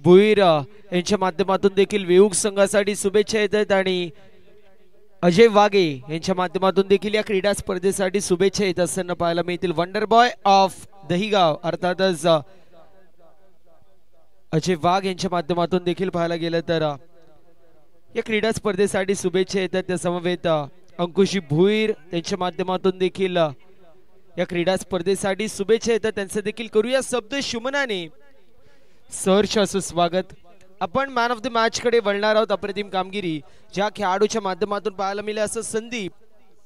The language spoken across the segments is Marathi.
भोईर यांच्या माध्यमातून देखील वेऊक संघासाठी शुभेच्छा येतात आणि अजय वागे यांच्या माध्यमातून देखील या क्रीडा स्पर्धेसाठी शुभेच्छा येत असताना पाहायला मिळतील। वंडर बॉय ऑफ दहिगाव अर्थातच अजय वाघ यांच्या माध्यमातून देखील पाहायला गेलं तर या क्रीडा स्पर्धेसाठी शुभेच्छा येतात। त्या समवेत अंकुशी भोईर त्यांच्या माध्यमातून देखील या क्रीडा स्पर्धेसाठी शुभेच्छा येतात। त्यांचं देखील करूया शब्द शुमनाने सहर्ष असं स्वागत। आपण मॅन ऑफ द मॅच कडे वळणार आहोत। अप्रतिम कामगिरी ज्या खेळाडूच्या माध्यमातून पाहायला मिळेल असं Sandeep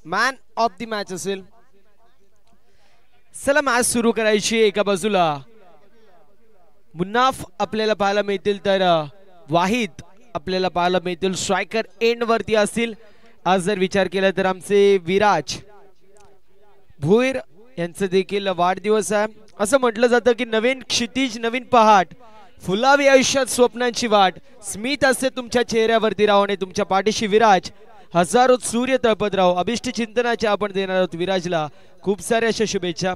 man of the match असेल। चला मॅच सुरू करायची। एका बाजूला मुन्नाफ आपल्याला पाहायला मिळतील तर वाहिद आपल्याला पाहायला मिळतील स्ट्रायकर एंड वरती असतील। आज जर विचार केला तर आमचे विराज भोईर यांचं देखील वाढदिवस आहे। असं म्हटलं जातं की नवीन क्षितिज नवीन पहाट फुलावी आयुष्यात स्वप्नांची वाट स्मित असते तुमच्या चेहऱ्यावरती राहो आणि तुमच्या पाठीशी विराज हजारो सूर्य तळपत राहो। अभिष्ट चिंतनाच्या आपण देणार आहोत विराजला खूप साऱ्या अशा शुभेच्छा।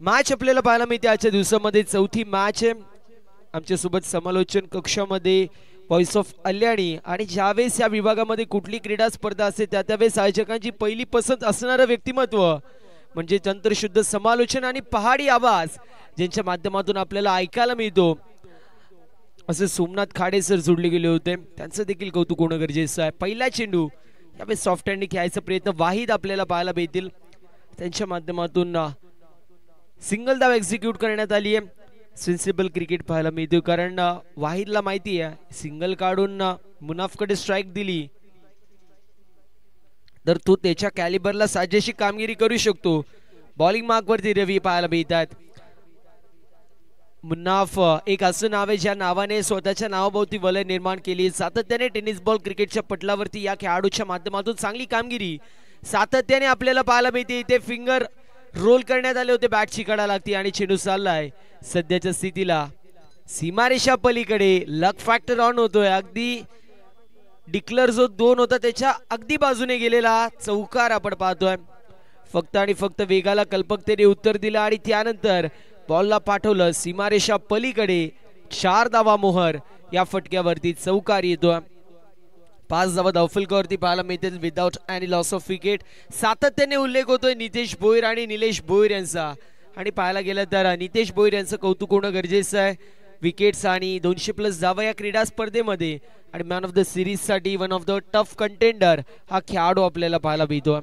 मॅच आपल्याला पाहायला मिळते आजच्या दिवसामध्ये चौथी मॅच आहे। आमच्या सोबत समालोचन कक्षामध्ये व्हॉइस ऑफ अल्याणी आणि ज्यावेळेस या विभागामध्ये कुठली क्रीडा स्पर्धा असते त्यावेळेस आयोजकांची पहिली पसंत असणारं व्यक्तिमत्व म्हणजे तंत्रशुद्ध समालोचन आणि पहाडी आवाज ज्यांच्या माध्यमातून आपल्याला ऐकायला मिळतो असे सोमनाथ खाडे सर जोडले गेले होते। त्यांचं देखील कौतुक होणं गरजेचं आहे। पहिला चेंडू यावेळेस सॉफ्ट हँडने खेळायचा प्रयत्न वाहिद आपल्याला पाहायला मिळतील। त्यांच्या माध्यमातून सिंगल धाव एक्झिक्यूट करण्यात आली आहे। सेन्सिबल क्रिकेट पाहायला मिळतो कारण वाहिदला माहिती आहे सिंगल काढून मुनाफकडे स्ट्राइक दिली तर तो त्याच्या कॅलिबरला साजेशी कामगिरी करू शकतो। बॉलिंग मार्क वरती रवी पाहायला मिळतात। मुन्नाफ एक असं नाव आहे ज्या नावाने स्वतःच्या नावाभोवती वलय निर्माण केली। सातत्याने टेनिस बॉल क्रिकेटच्या पटलावरती या खेळाडूच्या माध्यमातून चांगली कामगिरी सातत्याने आपल्याला पाहायला मिळते। इथे फिंगर रोल करण्यात आले होते बॅटची कडा लागती आणि चेंडू चाललाय सध्याच्या स्थितीला सीमारेषा पलीकडे लक फॅक्टर ऑन होतोय। अगदी डिक्लेअर जो 2 होता त्याच्या अगदी बाजूने गेलेला चौकार आपण पाहतोय। फक्त आणि फक्त वेगाला कल्पकतेने उत्तर दिलं आणि त्यानंतर बॉलला पाठवलं सीमारेषा पलीकडे 4 धावा मोहर या फटक्यावरती चौकार येतोय। 5 धावा धावफलकावरती पाहायला मिळतील without any loss of wicket. सातत्याने उल्लेख होतोय नितेश भोईर आणि निलेश भोईर यांचा आणि पाहायला गेलं तर नितेश भोईर यांचं कौतुक होणं गरजेचं आहे। विकेट्स आणि 200+ धावा या क्रीडा स्पर्धेमध्ये आणि मॅन ऑफ द सिरीज साठी one of the tough contender हा खेळाडू आपल्याला पाहायला मिळतो।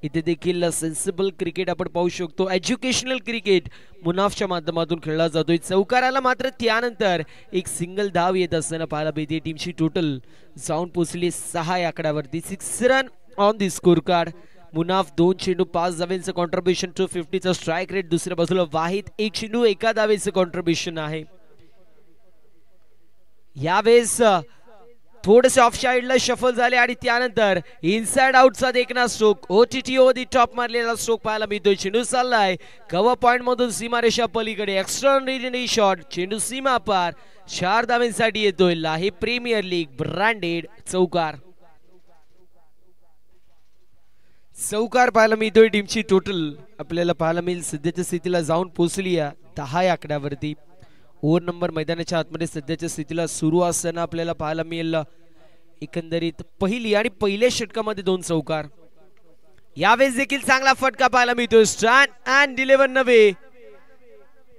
इथे देखील सेन्सिबल क्रिकेट आपण पाहू शकतो। एज्युकेशनल क्रिकेट मुनाफच्या माध्यमातून खेळला जातोय। चौकाराला मात्र त्यानंतर एक सिंगल धाव येत असताना पाहायला मिळते। टीमची टोटल जाऊन पोहोचली 6 या आकड्यावरती 6 run on the score card. Munaf 2 चेंडू 5 धावेचं कॉन्ट्रीब्युशन 250चा स्ट्राइक रेट। दुसऱ्या बाजूला वाहिद 1 चेंडू 1 धावेचं कॉन्ट्रीब्युशन आहे। यावेळेस थोडेसे ऑफ साइडला शफल झाले आणि त्यानंतर इनसाइड आउटचा देखना स्ट्रोक ओटीटी ओदी टॉप मारलेला स्ट्रोक पाहायला मिळतोय। चेंडू चाललाय कव्हर पॉइंट मधून सीमारेषा पलीकडे एक्स्ट्राऑर्डिनरी शॉट चेंडू सीमा पार 4 धावांसाठी येतोय। लाही प्रीमियर लीग ब्रँडेड चौकार पाहायला मिळतोय। टीमची टोटल आपल्याला पाहायला मिळेल सध्याच्या स्थितीला जाऊन पोहोचली 10 या आकड्यावरती। ओव्हर नंबर मैदानाच्या आतमध्ये सध्याच्या स्थितीला सुरू असताना आपल्याला पाहायला मिळेल एकंदरीत पहिली आणि पहिल्या षटकामध्ये 2 चौकार। यावेळेस देखील चांगला फटका पाहायला मिळतोय। स्टँड अँड डिलिव्हर नव्हे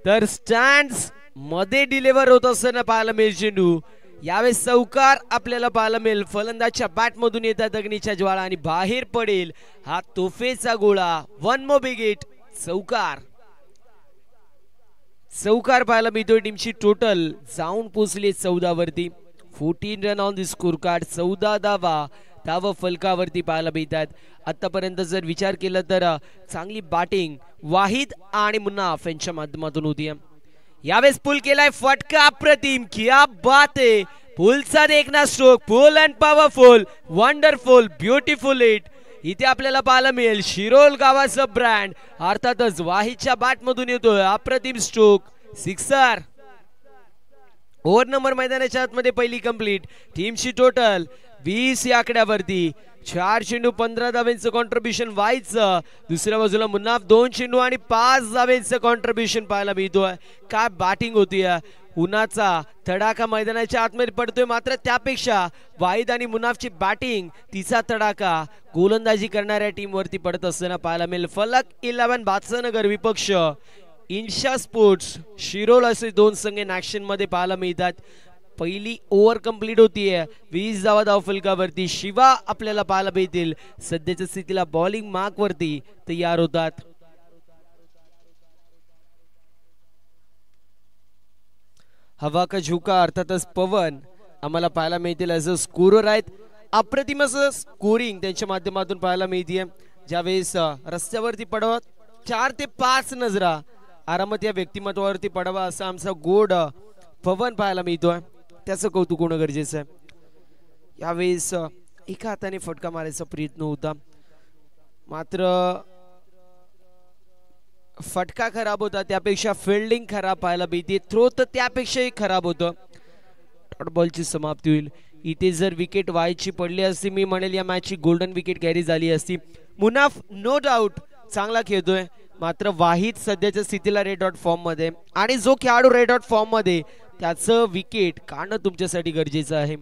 तर स्टँड्स मध्ये डिलिव्हर होत असताना पाहायला मिळेल चेंडू। यावेळेस चौकार आपल्याला पाहायला मिळेल। फलंदाजच्या बॅट मधून येतात अग्नीच्या ज्वाळा आणि बाहेर पडेल हा तोफेचा गोळा। 1 मोर बिग हिट चौकार पाहायला मिळतोय। टीमची टोटल जाऊन पोहोचली 14 वरती 14 run on the score card. 14 धावा फलकावरती पाहायला मिळतात। आतापर्यंत जर विचार केला तर चांगली बॅटिंग वाहिद आणि मुन्नाफ यांच्या माध्यमातून होती। यावेळेस पुल केलाय फटका अप्रतिम क्या बात आहे। पुलचा देखना stroke full and powerful wonderful beautiful hit इथे आपल्याला पाहायला मिळेल। शिरोल गावाचं ब्रँड अर्थातच वाहिदच्या बॅट मधून येतोय अप्रतिम स्ट्रोक सिक्सर। ओव्हर नंबर मैदानाच्या आतमध्ये पहिली कंप्लीट। टीमची टोटल 20 या आकड्यावरती 4 चेंडू 15 धावेचं कॉन्ट्रीब्युशन वाहिदचं। दुसऱ्या बाजूला मुन्नाफ 2 चेंडू आणि 5 धावेचं कॉन्ट्रीब्युशन पाहायला मिळतोय। काय बॅटिंग होती उन्हाचा तडाखा मैदानाच्या आतमध्ये पडतोय, मात्र त्यापेक्षा वाहिद आणि मुनाफची बॅटिंग, तिचा तडाखा गोलंदाजी करणाऱ्या टीम वरती पडत असताना पाहायला मिळेल. फलक 11 बादशाहनगर विपक्ष इन्शा स्पोर्ट्स शिरोळ असे दोन संघ ऍक्शन मध्ये पाहायला मिळतात. पहिली ओव्हर कंप्लीट होतीये, 20 धावा धावफलकावरती. शिवा आपल्याला पाहायला मिळतील सध्याच्या स्थितीला बॉलिंग मार्क वरती तयार होतात. हवा का झुका अर्थातच पवन आम्हाला पाहायला मिळतील ॲज अ स्कोरर आहेत. अप्रतिम असं स्कोरिंग त्यांच्या माध्यमातून पाहायला मिळते. ज्यावेळेस रस्त्यावरती पडावा 4 ते 5 नजरा आरामात या व्यक्तिमत्वावरती पडावा असा आमचा गोड पवन पाहायला मिळतोय. त्याचं कौतुक होणं गरजेचं आहे. यावेळेस एका हाताने फटका मारायचा प्रयत्न होता, मात्र फटका खराब होता, त्यापेक्षा फिल्डिंग खराब पाहायला मिळते. थ्रो तर त्यापेक्षाही खराब होतं. डॉट बॉलची समाप्ती होईल. इथे जर विकेट व्हायची पडली असती, मी म्हणेल या मॅचची गोल्डन विकेट कॅरी झाली असती. मुनाफ नो डाऊट चांगला खेळतोय, मात्र वाहिद सध्याच्या स्थितीला रेड डॉट फॉर्म मध्ये, आणि जो खेळाडू रेड डॉट फॉर्म मध्ये त्याचं विकेट काढणं तुमच्यासाठी गरजेचं आहे.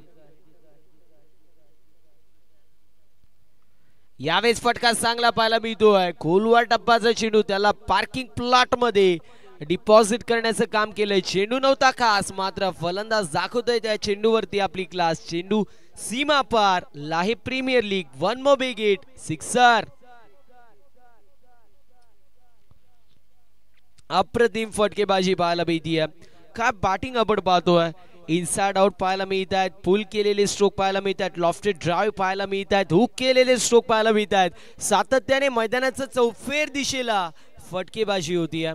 यावेळेस फटका चांगला पाहायला मिळतोय. खोलवर टप्पाचा चेंडू, त्याला पार्किंग प्लॉट मध्ये डिपॉझिट करण्याचं काम केलंय. चेंडू नव्हता खास, मात्र फलंदाज दाखवतोय त्या चेंडूवरती आपली क्लास. चेंडू सीमा पार. लाहे premier league 1 more big hit, sixer. अप्रतिम फटकेबाजी पाहायला मिळतीये. काय बॅटिंग आपण पाहतोय. इनसाइड आउट पाहायला मिळत आहेत, पुल केलेले स्ट्रोक पाहायला मिळत आहेत, लॉफ्टेड ड्राइव्ह पाहायला मिळत आहेत, हुक केलेले स्ट्रोक पाहायला मिळत आहेत. सातत्याने मैदानाचं चौफेर दिशेला फटकेबाजी होतीये.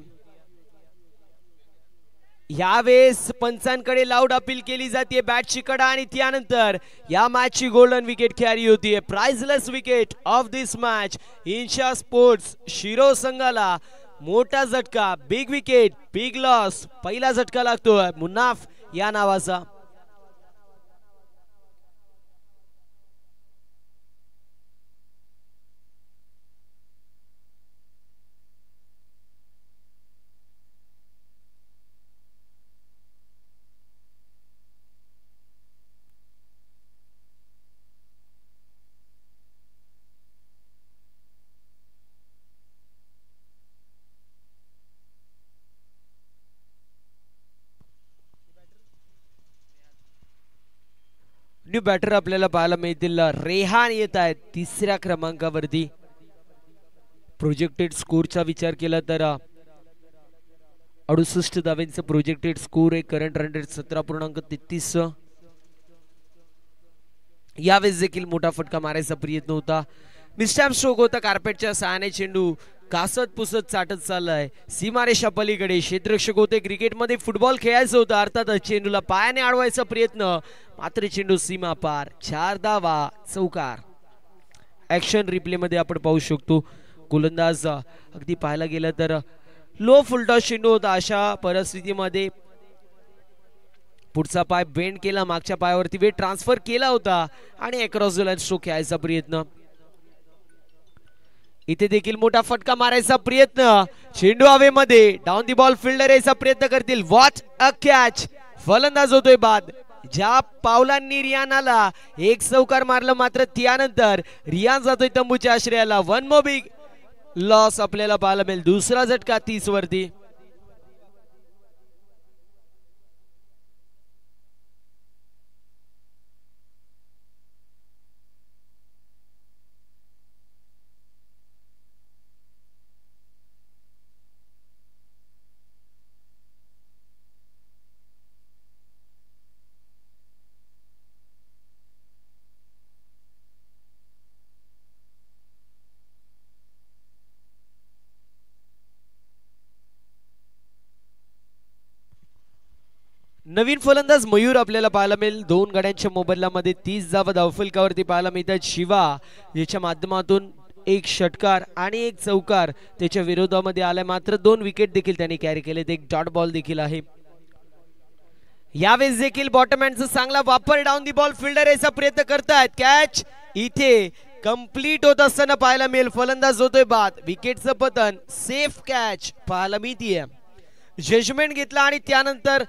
यावेळेस पंचांकडे लाऊड अपील केली जाते बॅटची कडा, आणि त्यानंतर या मॅचची गोल्डन विकेट कॅरी होतीये. Priceless wicket of this match. Insha sports Shirol संघाला मोठा झटका, बिग विकेट, बिग लॉस. पहिला झटका लागतोय मुनाफ या नावाचा. न्यू बॅटर आपल्याला पाहायला मिळतील. रेहान येत आहेत 3ऱ्या क्रमांकावरती. प्रोजेक्टेड स्कोरचा विचार केला तर 68 धावांचा प्रोजेक्टेड स्कोर आहे. Current run rate 17.33. यावेळेस देखील मोठा फटका मारायचा प्रयत्न होता. मिस्टॅम स्ट्रोक होता. कार्पेटच्या सहाय्याने चेंडू कासत पुसत चाटत चाललाय सीमारेषा पलीकडे. क्षेत्ररक्षक होते. क्रिकेटमध्ये फुटबॉल खेळायचं होतं, अर्थातच चेंडूला पायाने अडवायचा प्रयत्न, मात्र चेंडू सीमा पार. 4 धावा, चौकार. ऍक्शन रिप्ले मध्ये आपण पाहू शकतो गोलंदाज अगदी पाहायला गेलं तर लो फुलटॉस चेंडू होता. अशा परिस्थितीमध्ये पुढचा पाय बेंड केला, मागच्या पायावरती वेट ट्रान्सफर केला होता आणि अक्रॉस द लाईन स्ट्रोक खेळायचा प्रयत्न. इथे देखील मोठा फटका मारायचा प्रयत्न. चेंडू हवेमध्ये. डाऊन दी बॉल फिल्डर यायचा प्रयत्न करतील. Watch a catch. फलंदाज होतोय बाद. ज्या पावलांनी रियानाला एक चौकार मारलं, मात्र त्यानंतर रियान जातोय तंबूच्या आश्रयाला. 1 मोर बिग लॉस आपल्याला पाहायला मिळेल. दुसरा झटका 30 वरती. नवीन फलंदाज मयूर आपल्याला पाहायला मिळेल. 2 गड्यांच्या मोबदल्यामध्ये 30 धावा धावफलकावरती पाहायला मिळतात. शिवा याच्या माध्यमातून एक षटकार आणि एक चौकार त्याच्या विरोधामध्ये आलाय, मात्र 2 विकेट देखील त्यांनी कॅरी केलेत. एक डॉट बॉल देखील आहे. यावेळेस देखील बॉटमॅनचा चांगला वापर. डाऊन दी बॉल फिल्डर याचा प्रयत्न करतायत. कॅच इथे कंप्लीट होत असताना पाहायला मिळेल. फलंदाज होतोय बाद. विकेटचं पतन. सेफ कॅच पाहायला मिळतीये. जजमेंट घेतला आणि त्यानंतर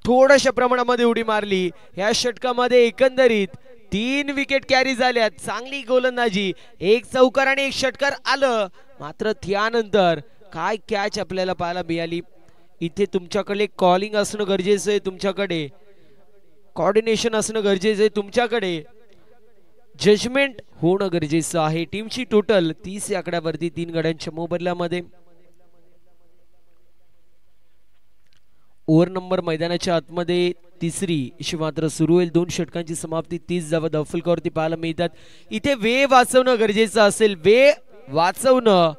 थोड्याशा प्रमाणामध्ये उडी मारली. या षटकामध्ये एकंदरीत 3 विकेट कॅरी झाल्यात. चांगली गोलंदाजी, एक चौकार आणि एक षटकार आलं. मात्र त्यानंतर काय कॅच आपल्याला पाहायला मिळाली. इथे तुमच्याकडे कॉलिंग असणं गरजेचं आहे, तुमच्याकडे कोऑर्डिनेशन असणं गरजेचं आहे, तुमच्याकडे जजमेंट होणं गरजेचं आहे. टीमची टोटल 30 या आकड्यावरती 3 गड्यांच्या मोबदल्यामध्ये. ओव्हर नंबर मैदानाच्या आतमध्ये तिसरी अशी मात्र सुरू होईल. 2 षटकांची समाप्ती, 30 धावा धावफलकावरती पाहायला मिळतात. इथे वेळ वाचवणं गरजेचं असेल, वेळ वाचवणं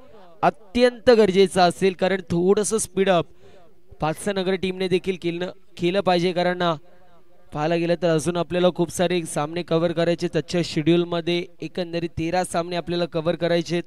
अत्यंत गरजेचं असेल, कारण थोडंसं स्पीडअप पाचनगर टीमने देखील केलं पाहिजे. कारण पाहायला गेलं तर अजून आपल्याला खूप सारे सामने कव्हर करायचे. त्याच्या शेड्यूलमध्ये एकंदरीत 13 सामने आपल्याला कव्हर करायचे.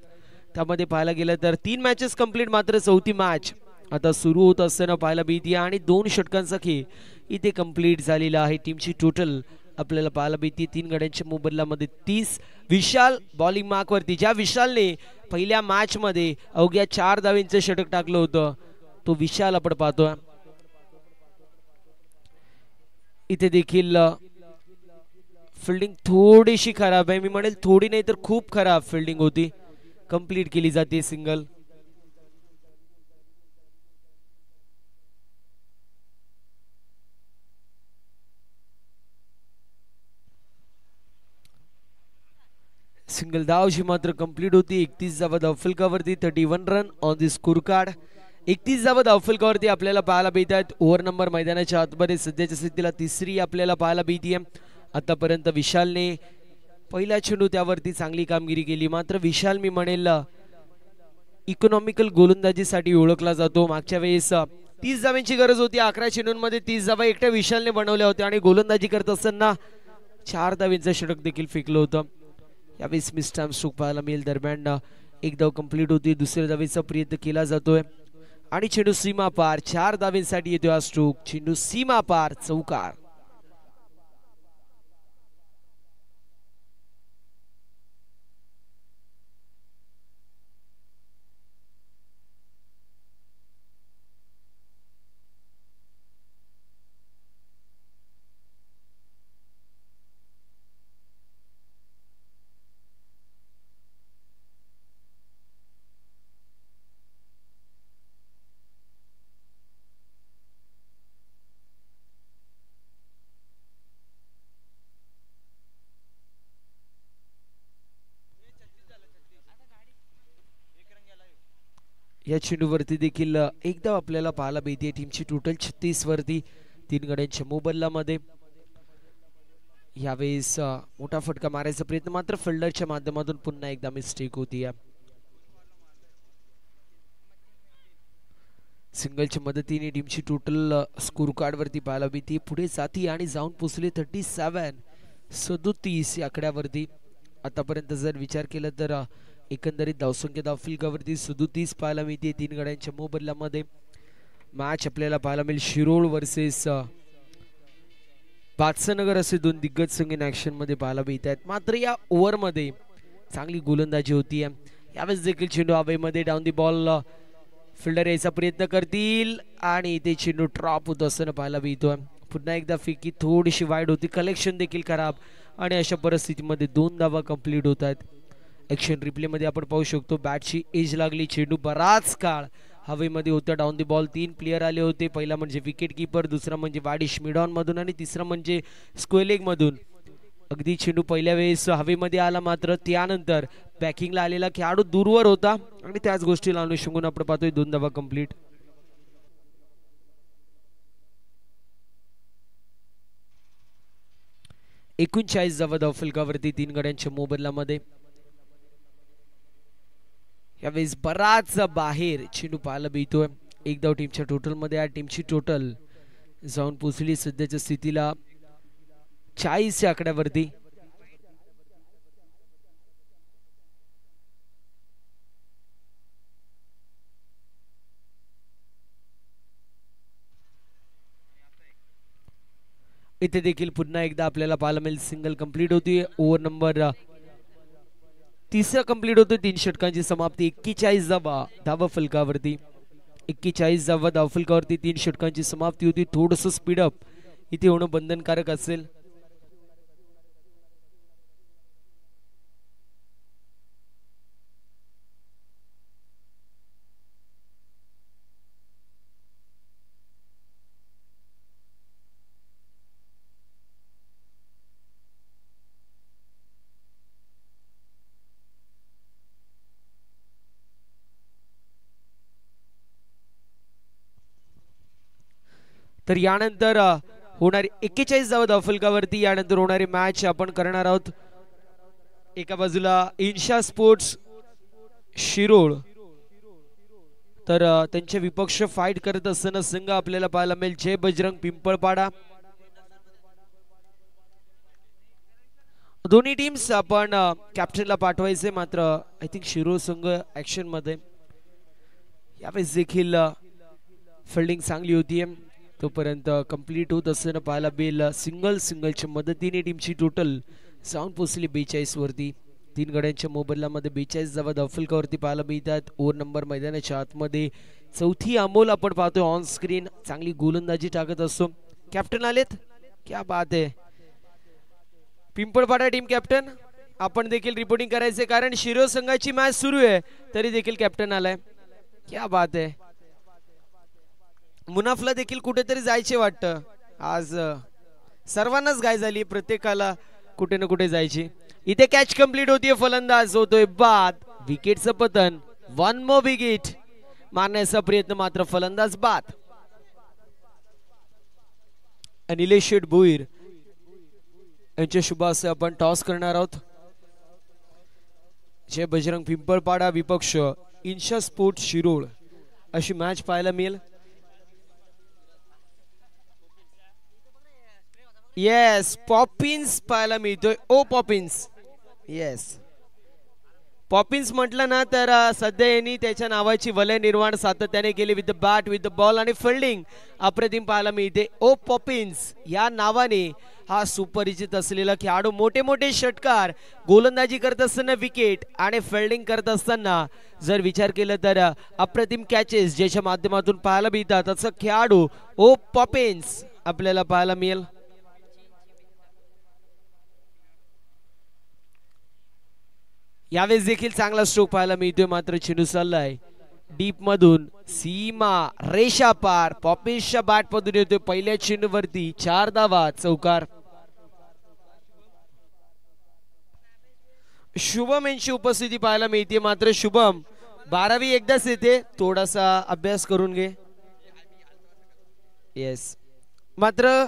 त्यामध्ये पाहायला गेलं तर 3 मॅचेस कंप्लीट, मात्र 4थी मॅच आता सुरू होत असताना पाहायला मिळते आणि 2 षटकांचा खेळ इथे कंप्लीट झालेला आहे. टीमची टोटल आपल्याला पाहायला मिळते 3 गड्यांच्या मोबदल्यामध्ये 30. विशाल बॉलिंग मार्कवरती, ज्या विशालने पहिल्या मॅच मध्ये अवघ्या 4 धावींचं षटक टाकलं होतं, तो विशाल आपण पाहतोय. इथे देखील फिल्डिंग थोडीशी खराब आहे, मी म्हणेल थोडी नाही तर खूप खराब फिल्डिंग होती. कंप्लीट केली जाते सिंगल. सिंगल धावशी मात्र कंप्लीट होती. 31 धावा धावफलकावरती, 31 run on the score card. 31 धावा धावफलकावरती आपल्याला पाहायला मिळतात. ओव्हर नंबर मैदानाच्या आतमध्ये सध्याच्या स्थितीला तिसरी आपल्याला पाहायला मिळते. आतापर्यंत विशालने पहिला चेंडू त्यावरती चांगली कामगिरी केली. मात्र विशाल मी म्हणेल इकॉनॉमिकल गोलंदाजीसाठी ओळखला जातो. मागच्या वेळेस 30 धावांची गरज होती. 11 चेंडूंमध्ये 30 धावा एकट्या विशालने बनवल्या होत्या आणि गोलंदाजी करत असताना 4 धावांचं षटक देखील फेकलं होतं. यावेळेस मिस्टाम स्ट्रोक पाहायला मिळेल. दरम्यान एक धाव कंप्लीट होती, दुसऱ्या धावेचा प्रयत्न केला जातोय आणि चेंडू सीमा पार. 4 धावांसाठी येतो हा स्ट्रोक. चेंडू सीमा पार, चौकार. या चेंडूवरती देखील एक धाव आपल्याला पाहायला मिळते. टीमची टोटल 36 वरती 3 गड्यांच्या मोबदल्यामध्ये. यावेळेस मोठा फटका मारायचा प्रयत्न, मात्र फिल्डरच्या माध्यमातून पुन्हा एकदा मिस्टेक होती. सिंगलच्या मदतीने टीमची टोटल स्कोर कार्ड वरती पाहायला मिळते. पुढे जाती आणि जाऊन पोचले 37 या आकड्यावरती. आतापर्यंत जर विचार केला तर एकंदरीत धावसंख्या धावफलकावरती 37 पाहायला मिळते 3 गड्यांच्या मोबदल्यामध्ये. मॅच आपल्याला पाहायला मिळेल शिरोळ वर्सेस बादशाहनगर असे 2 दिग्गज संघ इन ऍक्शन मध्ये पाहायला मिळत आहेत. मात्र या ओव्हर मध्ये चांगली गोलंदाजी होती. यावेळेस देखील चेंडू हवेमध्ये डाऊन दी बॉल फिल्डर यायचा प्रयत्न करतील आणि ते चेंडू ड्रॉप होत असताना पाहायला मिळतोय. पुन्हा एकदा फेकी थोडीशी वाईड होती, कलेक्शन देखील खराब आणि अशा परिस्थितीमध्ये 2 धावा कंप्लीट होत आहेत. ऍक्शन रिप्ले मध्ये आपण पाहू शकतो बॅटची एज लागली, चेंडू बराच काळ हवेमध्ये होता. डाऊन दी बॉल 3 प्लेयर आले होते. पहिला म्हणजे विकेट कीपर, दुसरा म्हणजे वाडिश मिडॉन मधून आणि तिसरा म्हणजे स्क्वेलेग मधून. अगदी चेंडू पहिल्या वेळेस हवेमध्ये आला, मात्र त्यानंतर बॅकिंगला आलेला खेळाडू दूरवर होता आणि त्याच गोष्टीला अनुषंगून आपण पाहतोय 2 धावा कंप्लीट. एकूण 40 धावा धावफलकावरती 3 गड्यांच्या मोबदल्यामध्ये. यावेळेस बराच बाहेर चेंडू पाहायला मिळतोय. एक धाव टीमच्या टोटल मध्ये. टीमची टोटल जाऊन पोचली सध्याच्या स्थितीला 40 या आकड्यावरती. इथे देखील पुन्हा एकदा आपल्याला पाहायला मिळेल सिंगल कंप्लीट होती. ओव्हर नंबर 3 कंप्लीट होतो. 3 षटकांची समाप्ती. 41 धावा फलकावरती. 41 धावा धावफलकावरती 3 षटकांची समाप्ती होती. थोडस स्पीडअप इथे होणं बंधनकारक असेल. तर यानंतर होणारी 41 धावा धावफलकावरती यानंतर होणारी मॅच आपण करणार आहोत. एका बाजूला इन्शा स्पोर्ट्स शिरोळ तर त्यांचे विपक्ष फाईट करत असताना संघ आपल्याला पाहायला मिळेल जय बजरंग पिंपळपाडा. दोन्ही टीम्स आपण कॅप्टनला पाठवायचे, मात्र आय थिंक शिरोळ संघ ऍक्शन मध्ये. यावेळेस देखील फिल्डिंग चांगली होती. तोपर्यंत कंप्लीट होत असताना पाहायला मिळेल सिंगलच्या मदतीने टीमची टोटल जाऊन पोहोचली 42 वरती. 3 गड्यांच्या मोबदल्यामध्ये 42 धावा धावफलकावरती पाहायला मिळतात. ओव्हर नंबर मैदानाच्या आतमध्ये चौथी अमोल आपण पाहतोय ऑन स्क्रीन. चांगली गोलंदाजी टाकत असतो. कॅप्टन आलेत, क्या बात आहे. पिंपळपाडा टीम कॅप्टन आपण देखील रिपोर्टिंग करायचे, कारण शिरोळ संघाची मॅच सुरू आहे तरी देखील कॅप्टन आलाय. क्या बात आहे. मुनाफला देखील कुठेतरी जायचे वाटतं. आज सर्वांनाच गाय झाली, प्रत्येकाला कुठे ना कुठे जायची. इथे कॅच कंप्लीट होतीये, फलंदाज होतोय बाद. विकेटचं पतन. 1 मोर विकेट मारण्याचा प्रयत्न, मात्र फलंदाज बाद. निलेश शेठ भोईर यांच्या शुभ हस्ते आपण टॉस करणार आहोत. जय बजरंग पिंपळपाडा विपक्ष इन्शा स्पोर्ट्स शिरोळ अशी मॅच पाहायला मिळेल. येस, पॉपिन्स पाहायला मिळतोय. ओ पॉपिन्स, येस पॉपिन्स म्हटलं ना तर सध्या यांनी त्याच्या नावाची वलय निर्माण सातत्याने केली. With the bat, with the ball आणि फिल्डिंग अप्रतिम पाहायला मिळते. ओ पॉपिन्स या नावाने हा सुपरिचित असलेला खेळाडू मोठे मोठे षटकार, गोलंदाजी करत असताना विकेट आणि फिल्डिंग करत असताना जर विचार केला तर अप्रतिम कॅचेस ज्याच्या माध्यमातून पाहायला मिळतात असं खेळाडू ओ पॉपिन्स आपल्याला पाहायला मिळेल. यावेळेस देखील चांगला स्ट्रोक पाहायला मिळतोय, मात्र चेंडू चाललाय डीप मधून सीमा रेषा पार. पॉपिन्सच्या बॅट मधून येतोय पहिल्या चेंडूवरती 4 धावा, चौकार. शुभम यांची उपस्थिती पाहायला मिळते, मात्र शुभम 12वी एकदाच येते, थोडासा अभ्यास करून घे. येस, मात्र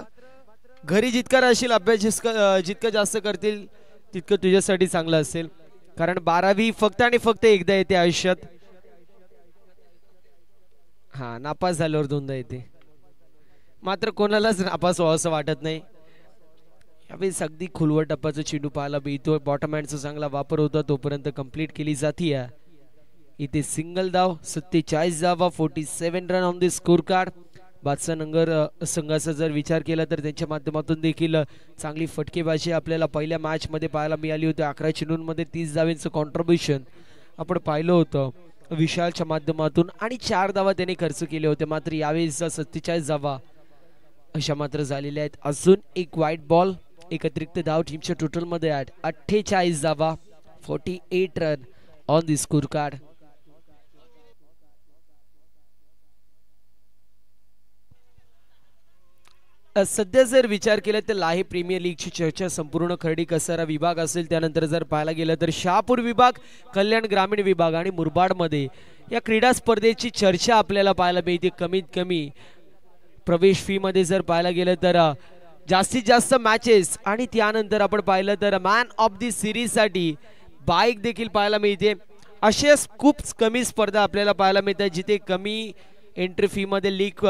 घरी जितका राहशील अभ्यास जितका जास्त करतील तितकं तुझ्यासाठी चांगलं असेल, कारण 12वी फक्त आणि फक्त एकदा येते आयुष्यात. हा, नापास झाल्यावर 2दा येते, मात्र कोणालाच नापास व्हावं असं वाटत नाही. यावेळेस अगदी खुलवट टप्प्याचा चेंडू पाहायला मिळतोय. बॉटम हँडचा चांगला वापर होता, तोपर्यंत कंप्लीट केली जाते. इथे सिंगल धाव, 47 धावा, 47 run on the score card. Badshah Nagar संघाचा जर विचार केला तर त्यांच्या माध्यमातून देखील चांगली फटकेबाजी आपल्याला पहिल्या मॅच मध्ये पाहायला मिळाली होती. 11 चेंडूंमध्ये 30 धावांचं कॉन्ट्रीब्युशन आपण पाहिलं होतं विशालच्या माध्यमातून आणि 4 धावा त्याने खर्च केले होते. मात्र यावेळेस 47 धावा अशा मात्र झालेल्या आहेत. अजून एक वाईट बॉल, एक अतिरिक्त धाव टीमच्या टोटल मध्ये 48 धावा, 48 run on the score card. सध्या जर विचार केला तर लाहे प्रीमियर लीगची चर्चा संपूर्ण खर्डी कसारा विभाग असेल, त्यानंतर जर पाहायला गेलं तर शहापूर विभाग, कल्याण ग्रामीण विभाग आणि मुरबाड मध्ये या क्रीडा स्पर्धेची चर्चा आपल्याला पाहायला मिळते. कमीत कमी प्रवेश फी मध्ये जर पाहायला गेलं तर जास्तीत जास्त मॅचेस आणि त्यानंतर आपण पाहिलं तर मॅन ऑफ द सिरीज साठी बाईक देखील पाहायला मिळते. अशा खूप कमी स्पर्धा आपल्याला पाहायला मिळतात जिथे कमी एंट्री फी मध्ये लीग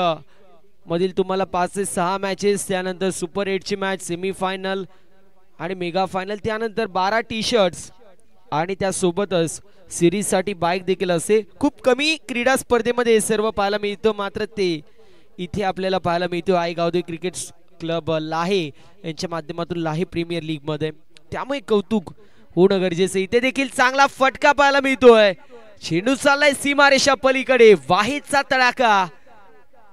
मधील तुम्हाला 5 ते 6 मॅचेस, त्यानंतर सुपर 8ची मॅच, सेमीफायनल आणि मेगा फायनल, त्यानंतर 12 टी शर्ट्स आणि त्यासोबतच सिरीज साठी बाईक देखील असते. खूप कमी क्रीडा स्पर्धेमध्ये हे सर्व पाहायला मिळतं, मात्र ते इथे आपल्याला पाहायला मिळतो आई गावदे क्रिकेट क्लब लाहे यांच्या माध्यमातून लाहे प्रीमियर लीग मध्ये. त्यामुळे कौतुक होणं गरजेचं. इथे देखील चांगला फटका पाहायला मिळतोय. चेंडू चाललाय सीमारेषा पलीकडे, वाहिदचा तडाखा,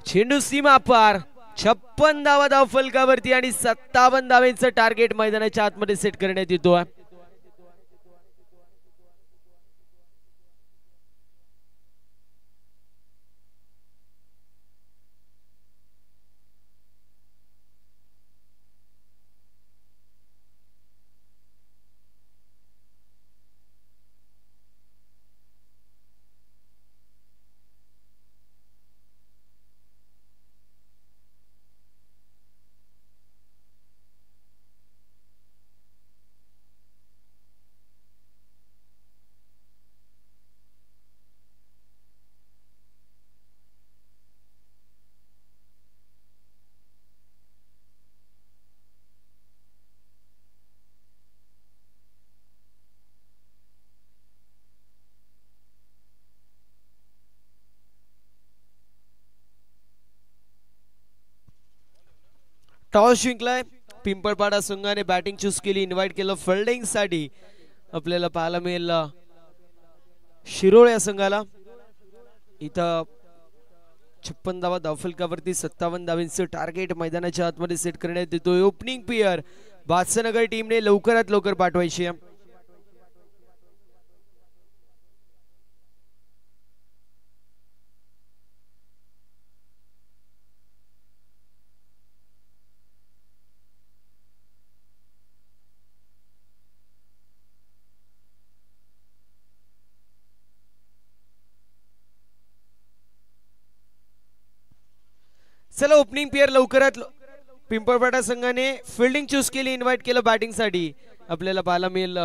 चेंडू सीमा पार. 56 धावा धाव फलकावरती आणि 57 धावेचं टार्गेट मैदानाच्या आतमध्ये सेट करण्यात येतो. टॉस जिंकलाय पिंपळपाडा संघाने, बॅटिंग चूज केली, इन्व्हाइट केलं फिल्डिंग साठी. आपल्याला पाहायला मिळेल शिरोळ या संघाला. इथं 56 धावा धावफलकावरती 57 धावांचं टार्गेट मैदानाच्या आतमध्ये सेट करण्यात येतोय. ओपनिंग पेयर बादशाहनगर टीमने लवकरात लवकर पाठवायची आहे. चला ओपनिंग पेयर लवकरात पिंपळपाडा संघाने फिल्डिंग चूज केली, इन्व्हाइट केलं बॅटिंग साठी. आपल्याला पाहायला मिळेल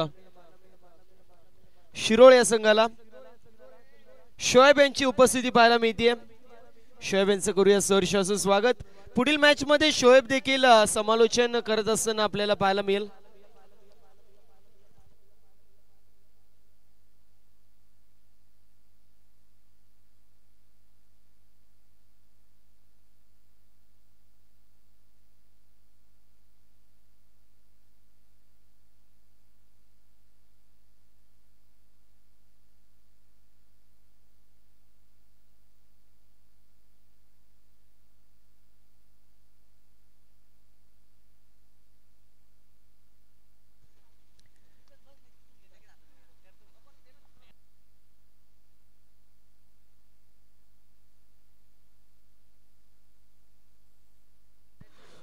शिरोळ या संघाला. शोएब यांची उपस्थिती पाहायला मिळते. शोएब यांचं करूया सहर्ष असं स्वागत. पुढील मॅच मध्ये शोएब देखील समालोचन करत असताना आपल्याला पाहायला मिळेल.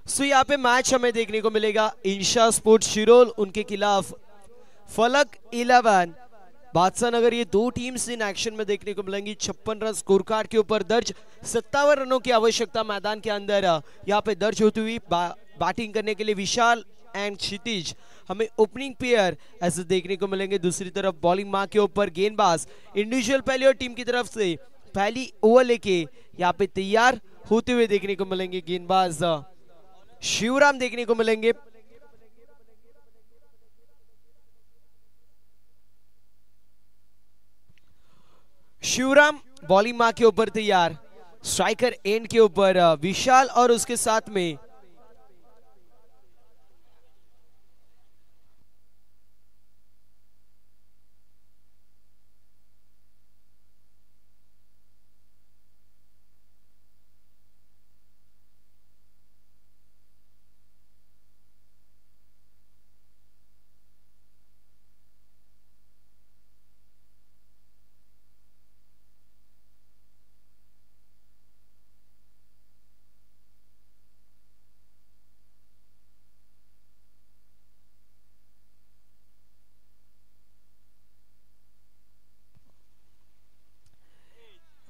सो यहाँ पे मैच हमें देखने को मिलेगा इंशा स्पोर्ट्स शिरोल उनके खिलाफ फलक 11 बादशाह नगर. ये दो टीम्स इन एक्शन में देखने को मिलेंगी. 56 रन स्कोर कार्ड के ऊपर दर्ज, 57 रनों की आवश्यकता मैदान के अंदर यहाँ पे दर्ज होती हुई. बैटिंग करने के लिए विशाल एंड क्षितिज हमें ओपनिंग पेयर ऐसे देखने को मिलेंगे. दूसरी तरफ बॉलिंग मां के ऊपर गेंदबाज इंडिविजुअल पहले और टीम की तरफ से पहली ओवर लेके यहाँ पे तैयार होते हुए देखने को मिलेंगे. गेंदबाज शिवराम देखने को मिलेंगे. शिवराम बॉलिंग मां के ऊपर तैयार, स्ट्राइकर एंड के ऊपर विशाल और उसके साथ में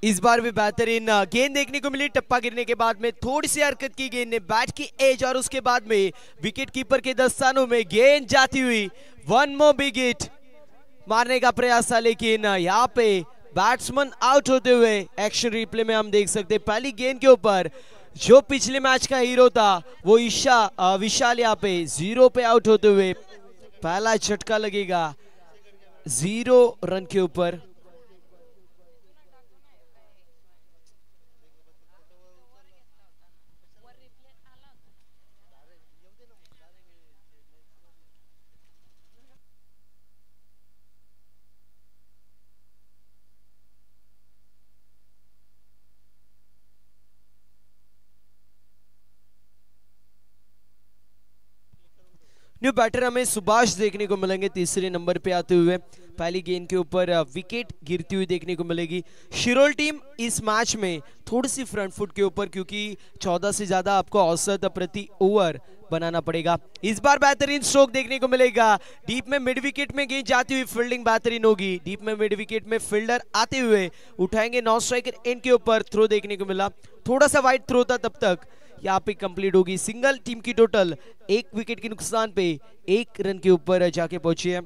इस बार भी बेहतरीन गेंद देखने को मिली. टप्पा गिरने के बाद में थोड़ी सी हरकत की गेंद ने बैट की एज और उसके बाद में विकेट कीपर के दस्तानों में गेंद जाती हुई. वन मोर बिग हिट मारने का प्रयास था, लेकिन यहाँ पे बैट्समैन आउट होते हुए एक्शन रिप्ले में हम देख सकते हैं. पहली गेंद के ऊपर जो पिछले मैच का हीरो था वो विशाल यहाँ पे 0 पे आउट होते हुए पहला झटका लगेगा 0 रन के ऊपर. न्यू बैटर हमें सुभाष देखने को मिलेंगे तीसरे नंबर पे आते हुए। पहली गेंद के ऊपर विकेट गिरती हुई देखने को मिलेगी। शिरोल टीम इस मैच में थोड़ी सी फ्रंट फुट के ऊपर, क्योंकि 14 से ज्यादा आपको औसत प्रति ओवर बनाना पड़ेगा। इस बार बेहतरीन स्ट्रोक देखने को मिलेगा। डीप में मिड विकेट में गेंद जाती हुई फील्डिंग बेहतरीन होगी। डीप में मिड विकेट में फील्डर आते हुए उठाएंगे नॉन स्ट्राइकर एंड के ऊपर। थ्रो देखने को मिला, थोड़ा सा वाइड थ्रो था, तब तक यहाँ पे कंप्लीट होगी। सिंगल टीम की टोटल 1 विकेट के नुकसान पे 1 रन के ऊपर जाके पहुंची है।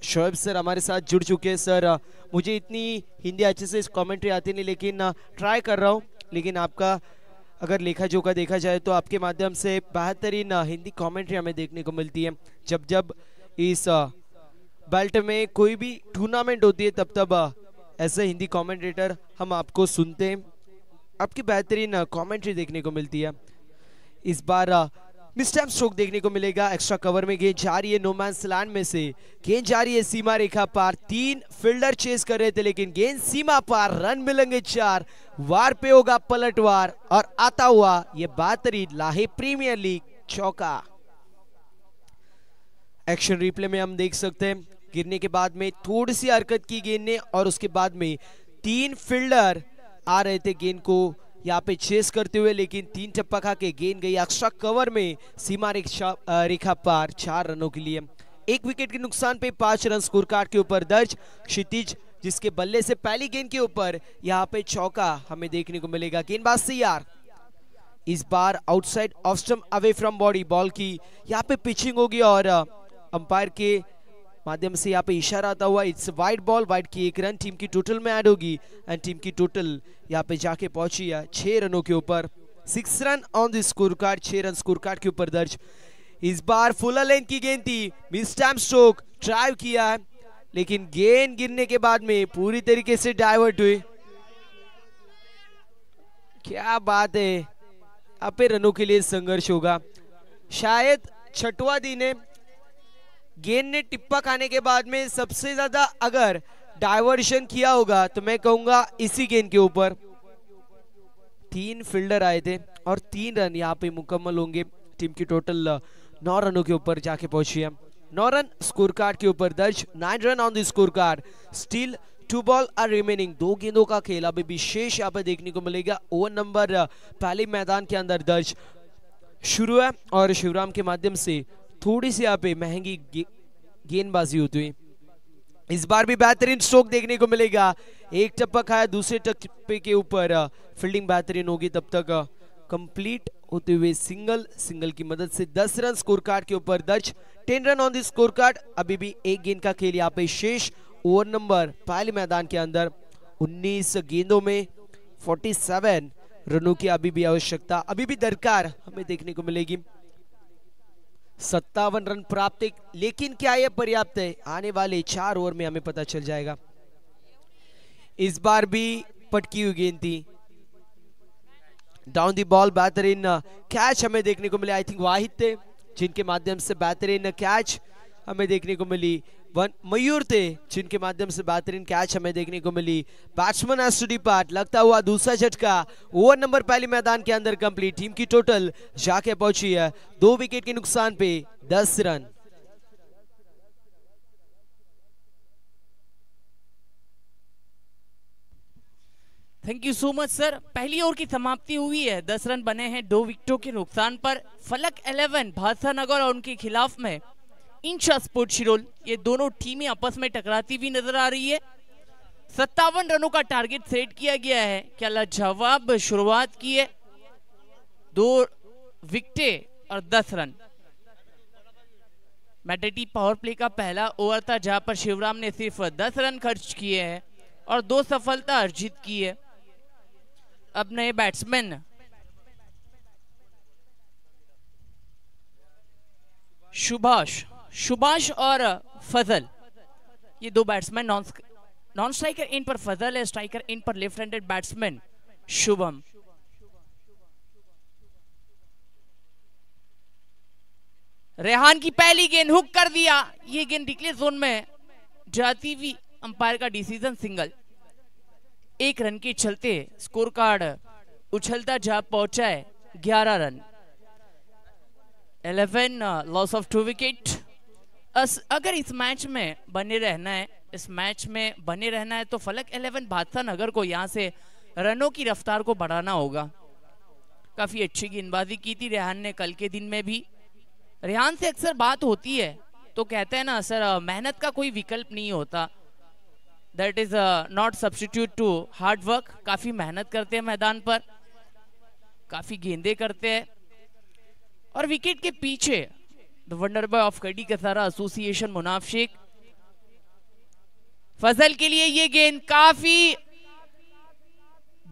शोएब सर हमारे साथ जुड़ चुके हैं। सर मुझे इतनी हिंदी अच्छे से कमेंट्री आती नहीं, लेकिन ट्राई कर रहा हूँ। लेकिन आपका अगर लेखा जोखा देखा जाए तो आपके माध्यम से बेहतरीन हिंदी कमेंट्री हमें देखने को मिलती है। जब जब इस बेल्ट में कोई भी टूर्नामेंट होती है तब तब ऐसे हिंदी कमेंटेटर हम आपको सुनते हैं, आपकी बेहतरीन कमेंट्री देखने को मिलती है। इस बार मिसटाइम स्ट्रोक देखने को मिलेगा। एक्स्ट्रा कवर में गेंद जा रही है नो मैंस लैंड में से, गेंद जा रही है सीमा रेखा पार। 3 फील्डर चेस कर रहे थे, लेकिन गेंद सीमा पार, रन मिलेंगे 4। वार पे होगा पलटवार और आता हुआ ये बेहतरीन लाहे प्रीमियर लीग चौका। एक्शन रिप्ले में हम देख सकते हैं गिरने के बाद में थोड़ी सी हरकत की गेंद ने, और उसके बाद में 3 फील्डर आ रहे थे गेंद को यहाँ पे चेस करते हुए, लेकिन 3 टप्पा खा के गेंद गई एक्स्ट्रा कवर में सीमा रेखा पार 4 रनों के लिए। 1 विकेट के नुकसान पे 5 रन स्कोर कार्ड के ऊपर दर्ज। क्षितिज जिसके बल्ले से पहली गेंद के ऊपर यहाँ पे चौका हमें देखने को मिलेगा। गेंदबाज तैयार। इस बार outside off stump away from body ball की यहाँ पे पिचिंग होगी, और अंपायर के माध्यम से यहाँ पे इशारा आता हुआ इट्स वाइड बॉल। वाइड की 1 रन टीम की टोटल में ऐड होगी, एंड टीम की टोटल यहाँ पे जाके पहुंची है 6 रनों के ऊपर। 6 run on the score card, 6 run score card के ऊपर दर्ज। इस बार फुल लेंथ की गेंद थी, मिस टाइम स्ट्रोक, ड्राइव किया है, लेकिन गेंद गिरने के बाद में पूरी तरीके से डाइवर्ट हुई। क्या बात है, यहाँ पे रनों के लिए संघर्ष होगा। शायद छठवां दिन है, गेंद ने टिप्पा खाने के बाद में सबसे ज्यादा अगर डाइवर्शन किया होगा तो मैं कहूंगा इसी गेंद के ऊपर। 3 फील्डर आए थे और 3 रन यहाँ पे मुकम्मल होंगे। टीम की टोटल 9 रनों के ऊपर जाके पहुंची है। 9 रन स्कोर कार्ड के ऊपर दर्ज। 9 run on the score card. Still 2 ball are remaining. 2 गेंदों का खेल अभी विशेष यहाँ पे देखने को मिलेगा। ओवर नंबर पहले मैदान के अंदर दर्ज शुरू है, और शिवराम के माध्यम से थोड़ी सी यहाँ पे महंगी गेंदबाजी होती हुई। इस बार भी बेहतरीन स्ट्रोक देखने को मिलेगा। 1 टप्पा खाया, दूसरे टप्पे के ऊपर फील्डिंग बेहतरीन होगी, तब तक कंप्लीट होते हुए सिंगल की मदद से 10 रन स्कोर कार्ड के ऊपर दर्ज। 10 run on the score card. अभी भी 1 गेंद का खेल यहाँ पे शेष। ओवर नंबर पहले मैदान के अंदर 19 गेंदों में 47 रनों की अभी भी आवश्यकता, अभी भी दरकार हमें देखने को मिलेगी। 57 रन प्राप्त, लेकिन क्या यह पर्याप्त है? आने वाले 4 ओवर में हमें पता चल जाएगा। इस बार भी पटकी हुई गेंद थी, डाउन दी बॉल बेहतरीन कैच हमें देखने को मिले। आई थिंक वाहिद थे जिनके माध्यम से बेहतरीन कैच हमें देखने को मिली। मयूर थे जिनके माध्यम से बेहतरीन कैच हमें देखने को मिली। Batsman has to depart. लगता हुआ दूसरा झटका। ओवर नंबर पहले मैदान के अंदर कंप्लीट। टीम की टोटल जाके पहुंची है 2 विकेट के नुकसान पे 10 run. Thank you so much sir. पहली ओवर की समाप्ति हुई है, 10 रन बने हैं 2 विकेटों के नुकसान पर। फलक 11 भाषानगर और उनके खिलाफ में इंशा स्पोर्ट शिरोल, ये दोनों टीमें आपस में टकराती हुई नजर आ रही है। 57 रनों का टारगेट सेट किया गया है। क्या लाजवाब शुरुआत की है, 2 विकेटें और 10 रन। मैडेटी पावर प्ले का पहला ओवर था जहां पर शिवराम ने सिर्फ 10 रन खर्च किए हैं और 2 सफलता अर्जित की है। अब नए बैट्समैन सुभाष और फजल, ये 2 बैट्समैन नॉन स्ट्राइकर इन पर फजल है, striker in per left handed batsman Shubham. Rehan की पहली गेंद हुक कर दिया, ये गेंद डिक्लेयर जोन में जाती हुई, अंपायर का डिसीजन सिंगल। 1 रन के चलते स्कोर कार्ड उछलता जा पहुंचा है 11 रन। 11 loss of 2 wicket. अगर इस मैच में बने रहना है, तो फलक 11 भादसा नगर को यहाँ से रनों की रफ्तार को बढ़ाना होगा। काफी अच्छी गेंदबाजी की थी रेहान ने कल के दिन में भी। रेहान से अक्सर बात होती है तो कहते हैं ना सर, मेहनत का कोई विकल्प नहीं होता, that is not substitute to hard work. काफी मेहनत करते हैं मैदान पर, काफी गेंदे करते हैं। और विकेट के पीछे द वंडर बॉय ऑफ कड़ी कसारा एसोसिएशन मुनाफ शेख। फजल के लिए ये गेंद काफी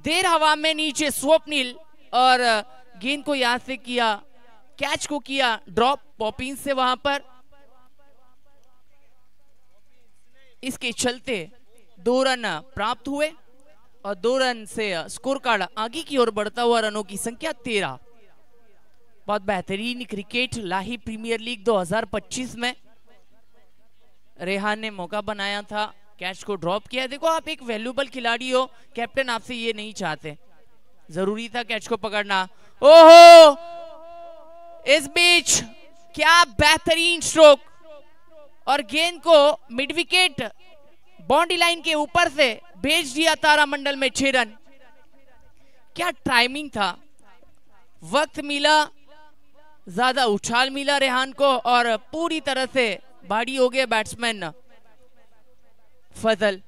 देर हवा में नीचे, स्वप्निल और गेंद को यहां से किया, कैच को किया ड्रॉप पॉपिंस से वहां पर। इसके चलते 2 रन प्राप्त हुए और 2 रन से स्कोर कार्ड आगे की ओर बढ़ता हुआ रनों की संख्या 13। बहुत बेहतरीन क्रिकेट लाही प्रीमियर लीग 2025 में रेहान ने मौका बनाया था, कैच को ड्रॉप किया। देखो आप एक वैल्यूएबल खिलाड़ी हो, कैप्टन आपसे ये नहीं चाहते, जरूरी था कैच को पकड़ना। ओहो, इस बीच क्या बेहतरीन स्ट्रोक और गेंद को मिड विकेट बाउंड्री लाइन के ऊपर से भेज दिया तारामंडल में 6 रन। क्या टाइमिंग था, वक्त मिला, ज्यादा उछाल मिला रेहान को और पूरी तरह से भारी हो गए बैट्समैन फजल।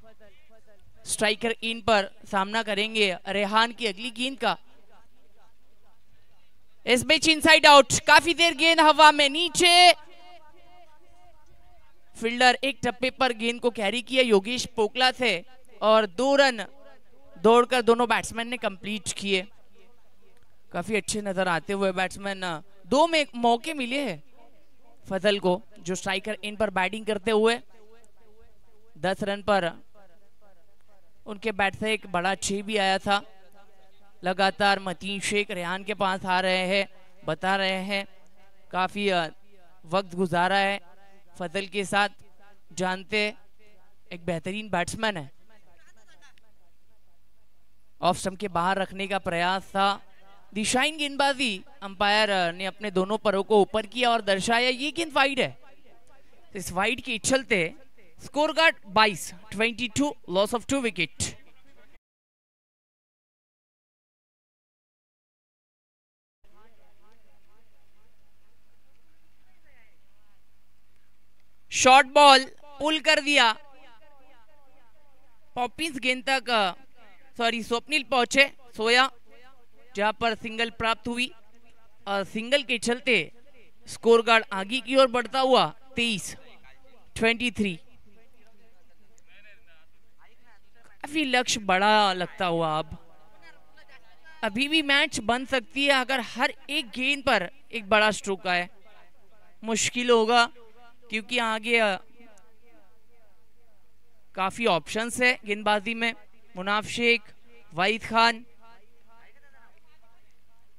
स्ट्राइकर इन पर सामना करेंगे रेहान की अगली गेंद का। इस बीच इनसाइड आउट, काफी देर गेंद हवा में नीचे, फील्डर एक टप्पे पर गेंद को कैरी किया योगेश पोकला से और 2 रन दौड़कर दोनों बैट्समैन ने कंप्लीट किए। काफी अच्छे नजर आते हुए बैट्समैन, 2 में मौके मिले हैं फजल को जो स्ट्राइकर इन पर बैटिंग करते हुए। 10 रन पर उनके बैट से एक बड़ा 6 भी आया था। लगातार मतीन शेख रेहान के पास आ रहे हैं, बता रहे हैं काफी वक्त गुजारा है फजल के साथ, जानते एक बेहतरीन बैट्समैन है। ऑफ स्टंप के बाहर रखने का प्रयास था, दिशाहीन गेंदबाजी, अंपायर ने अपने दोनों परों को ऊपर किया और दर्शाया ये गेंद वाइड है। इस वाइड के चलते score card 22, loss of 2 wicket. Short ball pull कर दिया, पॉपिंस गेंद तक स्वप्निल पहुंचे, सोया, जहां पर सिंगल प्राप्त हुई और सिंगल के चलते स्कोर कार्ड आगे की ओर बढ़ता हुआ 23। काफी लक्ष्य बड़ा लगता हुआ अब, अभी भी मैच बन सकती है अगर हर एक गेंद पर एक बड़ा स्ट्रोक आए। मुश्किल होगा क्योंकि आगे काफी ऑप्शंस है गेंदबाजी में। मुनाफ शेख, वाहिद खान,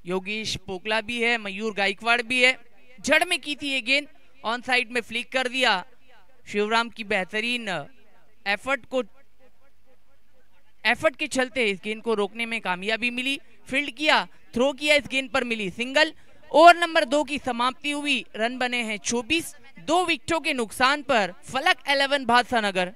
योगेश पोकला भी है, मयूर गायकवाड़ भी है। जड़ में की थी ये गेंद, ऑन साइड में फ्लिक कर दिया। शिवराम की बेहतरीन एफर्ट के चलते इस गेंद को रोकने में कामयाबी मिली। फील्ड किया, थ्रो किया, इस गेंद पर मिली सिंगल। ओवर नंबर 2 की समाप्ति हुई, रन बने हैं 24। 2 विकेटों के नुकसान पर फलक 11 भादसा नगर।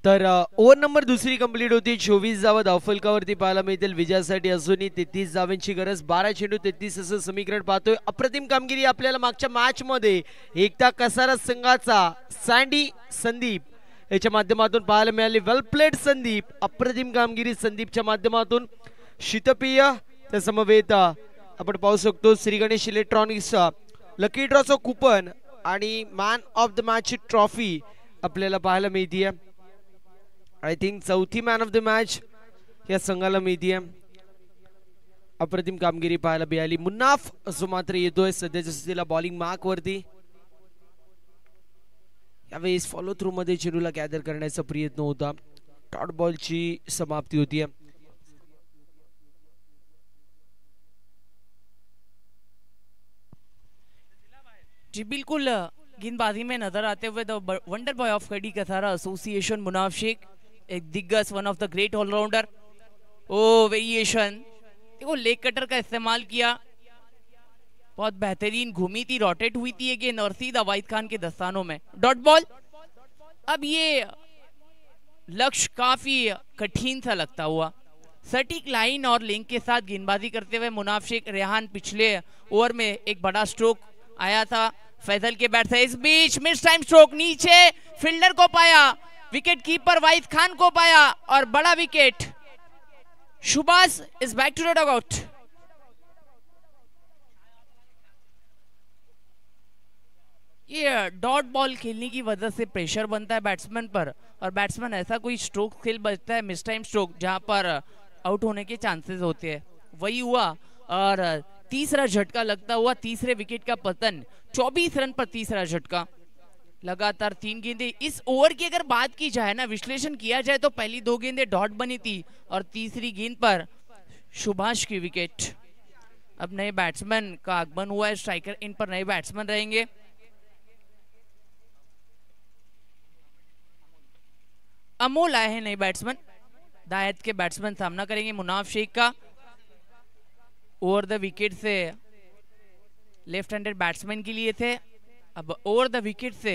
तर ओव्हर नंबर 2 कंप्लीट होती। 24 धावा धावफलकावरती पाहायला मिळतील विजयासाठी अजूनही 33 धावांची गरज। 12 चेंडू 33 असं समीकरण पाहतोय। अप्रतिम कामगिरी आपल्याला मागच्या मॅच मध्ये एकता कसारा संघाचा सँडी संदीप याच्या माध्यमातून पाहायला मिळाली। वेल प्लेड संदीप, अप्रतिम कामगिरी संदीपच्या माध्यमातून। शीतपेय त्या समवेत आपण पाहू शकतो श्री गणेश इलेक्ट्रॉनिक्स लकी ड्रॉचं कुपन आणि man of the match trophy आपल्याला पाहायला मिळते। आय थिंक चौथी मॅन ऑफ द मॅच या संघाला मिळते। अप्रतिम कामगिरी पाहायला मिळाली। मुन्नाफ जो मात्र येतोय सध्याच्या स्थितीला बॉलिंग मार्क वरती। यावेळेस फॉलो थ्रू मध्ये चेंडूला गॅदर करण्याचा प्रयत्न होता। डॉट बॉलची समाप्ती होती। जी बिल्कुल, गेंदबाजी में नजर आते हुए द वंडर बॉय ऑफ खड़ी कसारा एसोसिएशन मुनाफ शेख, एक दिग्गज, one of the great allrounder. Oh variation, देखो लेग कटर का इस्तेमाल किया, बहुत बेहतरीन घूमी थी, रोटेट हुई थी ये गेंद और सीधा वाहिद खान के दस्तानों में डॉट बॉल। अब ये लक्ष्य काफी कठिन सा लगता हुआ, सटीक लाइन और लिंक के साथ गेंदबाजी करते हुए मुनाफ शेख। रेहान पिछले ओवर में एक बड़ा स्ट्रोक आया था फैजल के बैट से, इस बीच मिस टाइम स्ट्रोक, नीचे फील्डर को पाया, विकेट कीपर वाहिद खान को पाया और बड़ा wicket. Shubhas is back to the dugout. ये डॉट बॉल खेलने की वजह से प्रेशर बनता है बैट्समैन पर, और बैट्समैन ऐसा कोई स्ट्रोक खेल बचता है मिस टाइम स्ट्रोक जहां पर आउट होने के चांसेस होते हैं, वही हुआ और तीसरा झटका लगता हुआ तीसरे विकेट का पतन। 24 रन पर तीसरा झटका, लगातार 3 गेंदें। इस ओवर की अगर बात की जाए ना, विश्लेषण किया जाए तो पहली 2 गेंदें डॉट बनी थी और तीसरी गेंद पर सुभाष की विकेट। अब नए बैट्समैन का आगमन हुआ है, स्ट्राइकर इन पर नए बैट्समैन रहेंगे। अमोल आए हैं नए बैट्समैन, दायत के बैट्समैन सामना करेंगे मुनाफ शेख का। ओवर द विकेट से लेफ्ट हैंडेड बैट्समैन के लिए थे, अब ओवर द विकेट से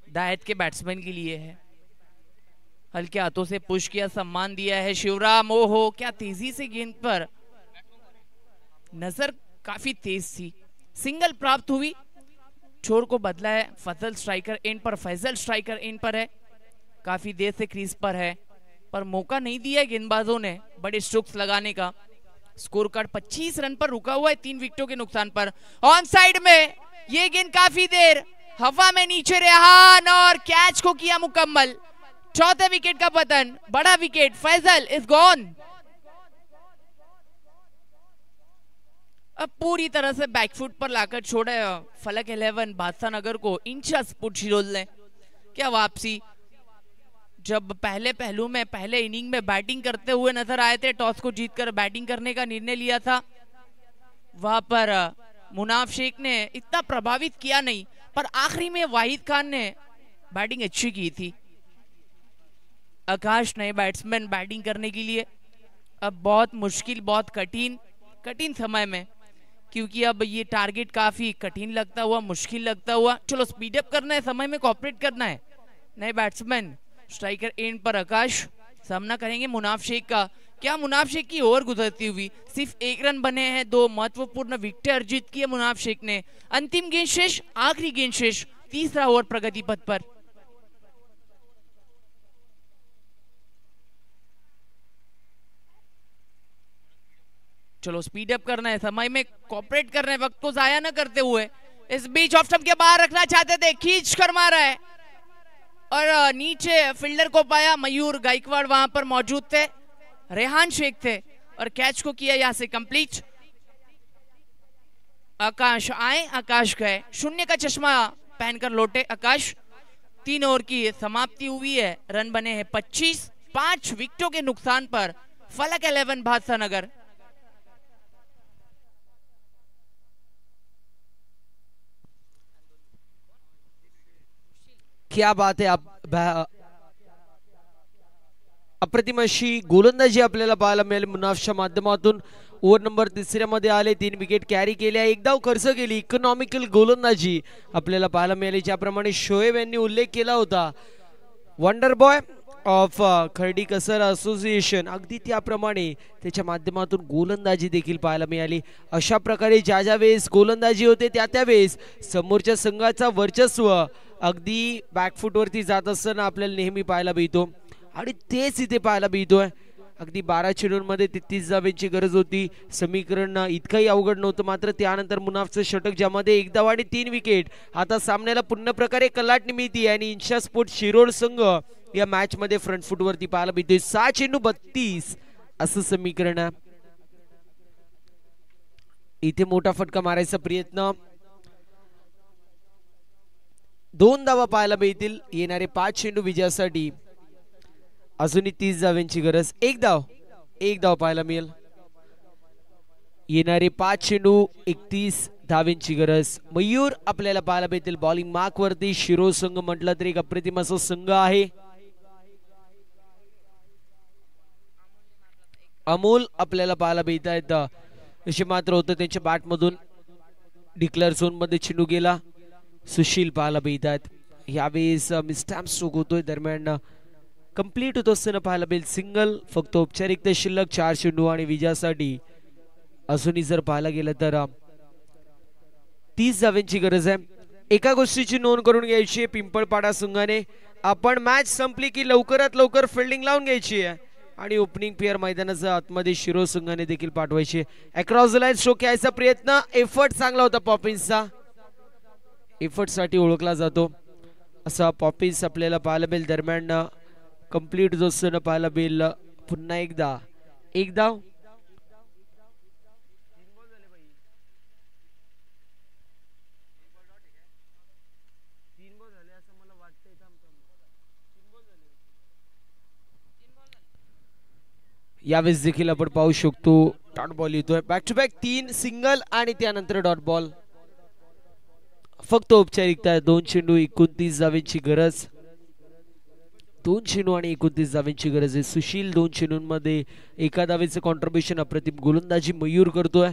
दायत के बैट्समैन के लिए है। हल्के हाथों से पुश किया, सम्मान दिया है शिवराम। ओहो, क्या तेजी से गेंद पर नजर काफी तेज थी, सिंगल प्राप्त हुई। छोर को बदला है, फजल स्ट्राइकर एंड पर, फैजल स्ट्राइकर एंड पर है, काफी देर से क्रीज पर है पर मौका नहीं दिया गेंदबाजों ने बड़े स्ट्रोक्स लगाने का। स्कोर कार्ड 25 रन पर रुका हुआ है 3 विकेटों के नुकसान पर। ऑन साइड में ये गेंद काफी देर हवा में नीचे रेहान और कैच को किया मुकम्मल। चौथे विकेट का पतन, बड़ा विकेट, फैजल इज गॉन। अब पूरी तरह से बैकफुट पर लाकर छोड़े फलक 11 बादशाह नगर को इंचा स्पुट शिरोल ने। क्या वापसी, जब पहले पहलू में पहले इनिंग में बैटिंग करते हुए नजर आए थे, टॉस को जीतकर बैटिंग करने का निर्णय लिया था, वहां पर मुनाफ शेख ने इतना प्रभावित किया नहीं, पर आखिरी में वाहिद खान ने बैटिंग अच्छी की थी। आकाश नए बैट्समैन बैटिंग करने के लिए, अब बहुत मुश्किल, बहुत कठिन समय में, क्योंकि अब ये टारगेट काफी कठिन लगता हुआ, मुश्किल लगता हुआ। चलो स्पीड अप करना है, समय में कोऑपरेट करना है। नए बैट्समैन स्ट्राइकर एंड पर आकाश सामना करेंगे मुनाफ शेख का। क्या मुनाफ शेख की ओवर गुजरती हुई, सिर्फ 1 रन बने हैं, 2 महत्वपूर्ण विकेट अर्जित किए मुनाफ शेख ने। अंतिम गेंद शेष, आखिरी गेंद शेष, तीसरा ओवर प्रगति पथ पर। चलो स्पीड अप करना है, समय में कोऑपरेट करना है, वक्त को जाया न करते हुए। इस बीच ऑफ स्टंप के बाहर रखना चाहते थे, खींच कर मारा है और नीचे फील्डर को पाया। मयूर गायकवाड़ वहां पर मौजूद थे, रेहान शेख थे और कैच को किया यहां से कंप्लीट। आकाश आए, आकाश गए, शून्य का चश्मा पहनकर लौटे आकाश। 3 ओवर की समाप्ति हुई है, रन बने हैं 25, 5 विकेटों के नुकसान पर फलक 11 बादशाह नगर। क्या बात आहे, अप्रतिम अशी गोलंदाजी आपल्याला पाहायला मिळाली मुनाफच्या माध्यमातून। ओव्हर नंबर 3 मध्ये आले, 3 विकेट कॅरी केल्या, 1 धाव खर्च केली। इकॉनॉमिकल गोलंदाजी आपल्याला पाहायला मिळाली, ज्याप्रमाणे शोएब यांनी उल्लेख केला होता, वंडर बॉय ऑफ खर्डी कसर असोसिएशन, अगदी त्याप्रमाणे त्याच्या माध्यमातून गोलंदाजी देखील पाहायला मिळाली। अशा प्रकारे ज्या ज्या वेळेस गोलंदाजी होते त्या वेळेस समोरच्या संघाचा वर्चस्व अगदी बॅकफुट वरती जात असताना आपल्याला नेहमी पाहायला मिळतो आणि तेच इथे पाहायला मिळतोय। अगदी 12 चेंडूंमध्ये 33 धावांची गरज होती, समीकरण इतकंही अवघड नव्हतं, मात्र त्यानंतर मुनाफचं षटक, ज्यामध्ये 1 धाव आणि 3 विकेट। आता सामन्याला पुन्हा प्रकारे कलाटणी मिळते आणि इंशा स्पोर्ट शिरोळ संघ या मॅच मध्ये फ्रंट फुट वरती पाहायला मिळतोय। 6 चेंडू 32 असं समीकरण आहे। इथे मोठा फटका मारायचा प्रयत्न, 2 धावा पाहायला मिळतील येणारे 5 चेंडू विजयासाठी। अजूनही 30 धावांची गरज, 1 धाव पाहायला मिळेल। येणारे 5 चेंडू 31 धावेंची गरज. मयूर आपल्याला पाहायला भेटेल बॉलिंग मार्क वरती. शिरो संघ म्हटलं तरी एक अप्रतिम असा संघ आहे. अमोल आपल्याला पाहायला भेटत आहेत. असे मात्र होतं त्यांच्या बॅट मधून डिक्लेअर झोन मध्ये चेंडू गेला. सुशील पाहायला भेटतात. यावेळेस मिस्टॅम्प स्ट्रोक होतोय. दरम्यान कंप्लीट होत असताना पाहायला भेटेल सिंगल. फक्त औपचारिकता शिल्लक 4 चेंडू आणि विजयासाठी अजूनही जर पाहायला गेलं तर 30 धावांची गरज आहे. एका गोष्टीची नोंद करून घ्यायची आहे पिंपळपाडा संघाने, आपण मॅच संपली की लवकरात लवकर फिल्डिंग लावून घ्यायची आहे आणि ओपनिंग पेअर मैदानाच्या आतमध्ये शिरो संघाने देखील पाठवायचे. अक्रॉस द लाईन स्ट्रोक यायचा प्रयत्न. एफर्ट चांगला होता पॉपिन्सचा. एफर्ट साठी ओळखला जातो असा पॉपिन्स आपल्याला पाहायला मिळेल. दरम्यान कंप्लीट जो असतो पाहायला मिळेल पुन्हा एकदा एक धाव. यावेळेस देखील आपण पाहू शकतो डॉट बॉल येतोय. बॅक टू बॅक 3 सिंगल आणि त्यानंतर डॉट बॉल. फक्त औपचारिकता. 2 चेंडू 29 धावांची गरज. 2 चेंडू आणि 29 धावांची गरज आहे. सुशील 2 चेंडूंमध्ये 1 धावेचं कॉन्ट्रीब्युशन अप्रतिम गोलंदाजी मयूर करतोय.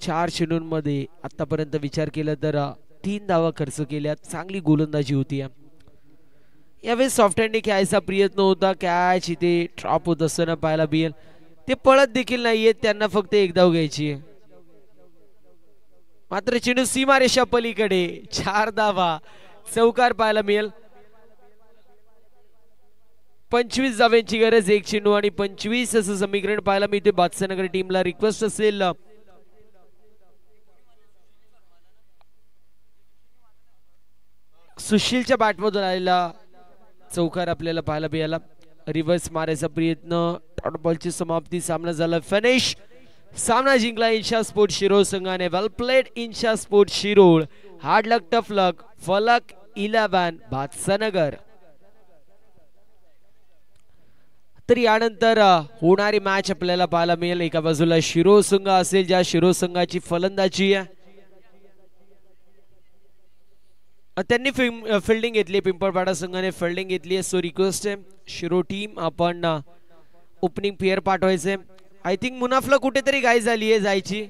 4 चेंडूंमध्ये आतापर्यंत विचार केला तर 3 धावा खर्च केल्या. चांगली गोलंदाजी होती. यावेळेस सॉफ्ट हँडी खेळायचा प्रयत्न होता. कॅच इथे ड्रॉप होत असताना पाहायला मिळेल. ते पळत देखील नाहीये. त्यांना फक्त 1 धाव घ्यायची आहे. मात्र चेंडू सीमारेषा पलीकडे. 4 धावा चौकार पाहायला मिळेल. 25 धावांची गरज. 1 चेंडू आणि 25 असं समीकरण पाहायला मिळते. बादशाहनगर टीमला रिक्वेस्ट असेल सुशीलच्या बॅटमधून आलेला चौकार आपल्याला पाहायला मिळाला. रिव्हर्स मारायचा प्रयत्न. डॉट बॉलची समाप्ती. सामना झाला फिनिश. सामना जिंकला इन्शा स्पोर्ट शिरोळ संघाने. वेल प्लेड इन्शा स्पोर्ट शिरोळ. हार्ड लक टफ लक. फलक 11 बादशाहनगर. तर यानंतर होणारी मॅच आपल्याला पाहायला मिळेल. एका बाजूला शिरोळ संघ असेल ज्या शिरोळ संघाची फलंदाजी आहे. त्यांनी फिल्डिंग घेतली. पिंपळपाडा संघाने फिल्डिंग घेतली आहे. सो रिक्वेस्ट आहे शिरो टीम आपण ओपनिंग पेअर पाठवायचे. आय थिंक मुनाफला कुठेतरी घाई झाली आहे जायची.